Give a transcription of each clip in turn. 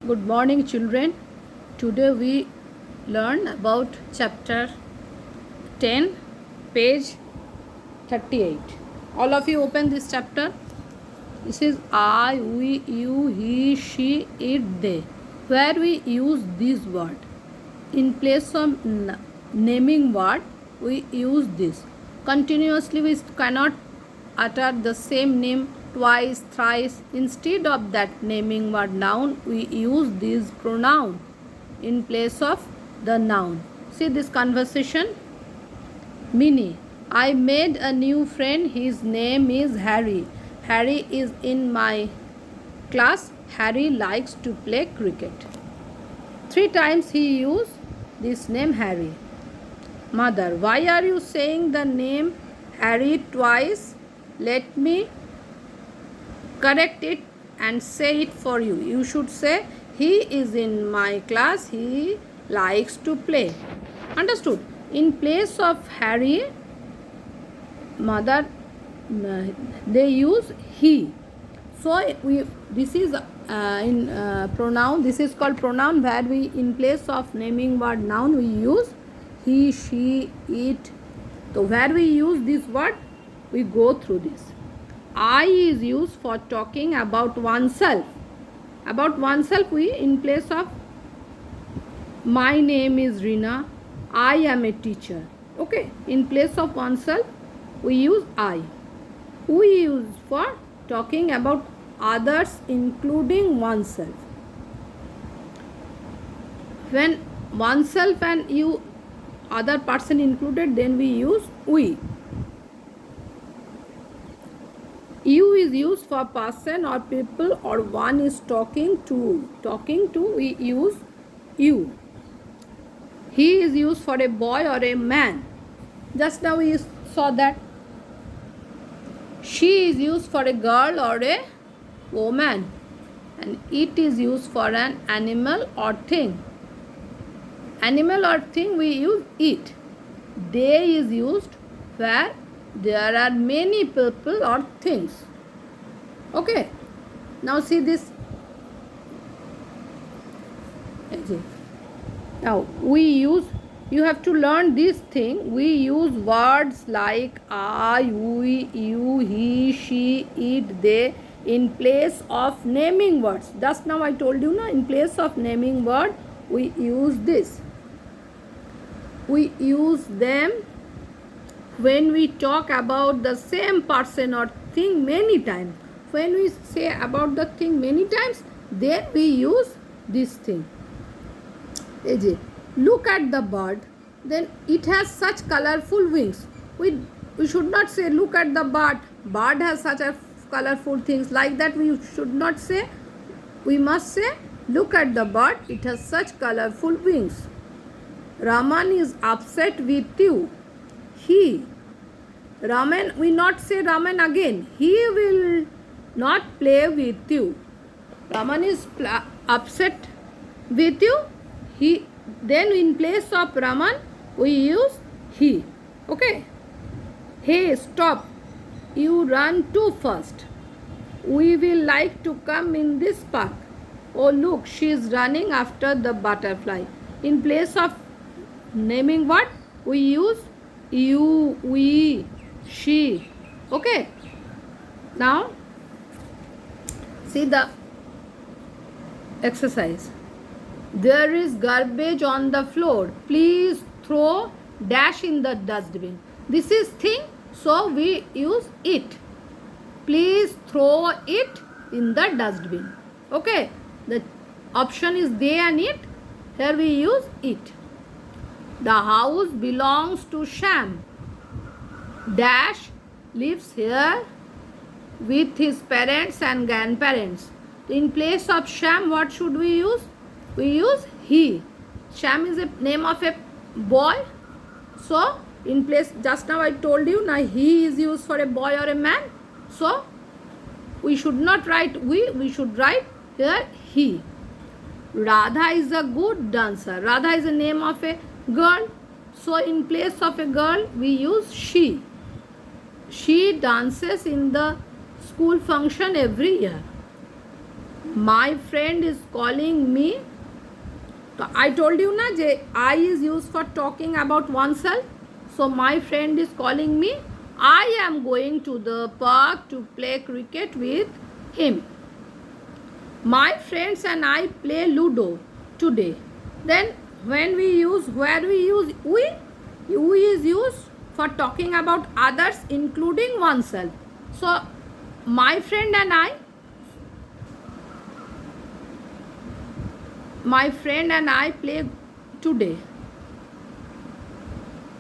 Good morning, children. Today we learn about chapter 10, page 38. All of you open this chapter. This is I, we, you, he, she, it, they. Where we use this word. In place of naming word, we use this. Continuously we cannot utter the same name twice, thrice. Instead of that naming word noun, we use this pronoun in place of the noun. See this conversation. Minnie, I made a new friend. His name is Harry. Harry is in my class. Harry likes to play cricket. 3 times he used this name Harry. Mother, why are you saying the name Harry twice? Let me correct it and say it for you. You should say, he is in my class. He likes to play. Understood? In place of Harry, mother, they use he. So this is in pronoun. This is called pronoun where we in place of naming word noun we use he, she, it. So where we use this word, we go through this. I is used for talking about oneself. About oneself, we in place of my name is Rina. I am a teacher. Okay. In place of oneself, we use I. We use for talking about others including oneself. When oneself and you other person included, then we use we. You is used for person or people or one is talking to. Talking to, we use you. He is used for a boy or a man. Just now we saw that. She is used for a girl or a woman. And it is used for an animal or thing. Animal or thing we use it. They is used where there are many people or things. Okay. Now see this. Now we use, you have to learn this thing. We use words like I, we, you, he, she, it, they in place of naming words. Just now I told you, in place of naming word, we use this. We use them when we talk about the same person or thing many times. When we say about the thing many times, then we use this thing. Look at the bird. Then it has such colorful wings. We should not say look at the bird. Bird has such a colorful things. Like that we should not say. We must say look at the bird. It has such colorful wings. Raman is upset with you. Raman, we not say Raman again. He will not play with you. Raman is upset with you. Then in place of Raman, we use he. Okay. Hey, stop. You run too fast. We will like to come in this park. Oh, look, she is running after the butterfly. In place of naming what? We use you, we, she. Okay. Now, see the exercise. There is garbage on the floor. Please throw dash in the dustbin. This is thing, so we use it. Please throw it in the dustbin. Okay. The option is they and it. Here we use it. The house belongs to Sham. Dash lives here with his parents and grandparents. In place of Sham, what should we use? We use he. Sham is a name of a boy. So, in place, just now I told you, now he is used for a boy or a man. So, we should not write we should write here he. Radha is a good dancer. Radha is a name of a girl. So, in place of a girl, we use she. She dances in the school function every year. My friend is calling me. So I told you na je I is used for talking about oneself. So my friend is calling me. I am going to the park to play cricket with him. My friends and I play Ludo today. Then when we use, where we use we is used for talking about others including oneself. So my friend and I play today.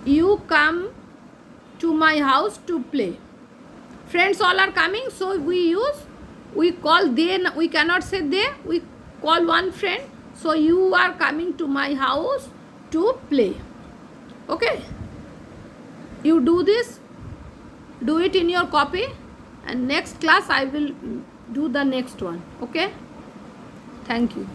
You come to my house to play. Friends all are coming, so we call they, we cannot say they, we call one friend. So you are coming to my house to play. Okay, you do this, do it in your copy, and next class I will do the next one. Okay, thank you.